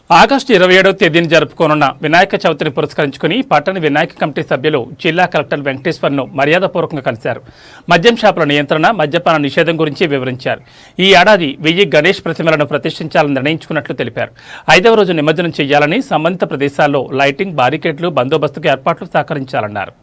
August 27వ తేదీన జరుపుకోనున్న వినాయక చవితిని పురస్కరించుకుని పట్టణ వినాయక కమిటీ సభ్యులు జిల్లా కలెక్టర్ వెంకటేశ్వర్ను మర్యాదపూర్వకంగా కలిశారు. మద్యం షాపుల నియంత్రణ, మద్యపాన నిషేధం గురించి వివరించారు. ఈ ఏడాది 1000 గణేష్ ప్రతిమలను ప్రతిష్ఠించాలని నిర్ణయించుకున్నట్లు తెలిపారు. 5వ రోజు నిమజ్జనం చేయాలని, సంబంధిత ప్రదేశాల్లో లైటింగ్, బారికేడ్లు, బందోబస్తుకు ఏర్పాట్లు సహకరించాలన్నారు.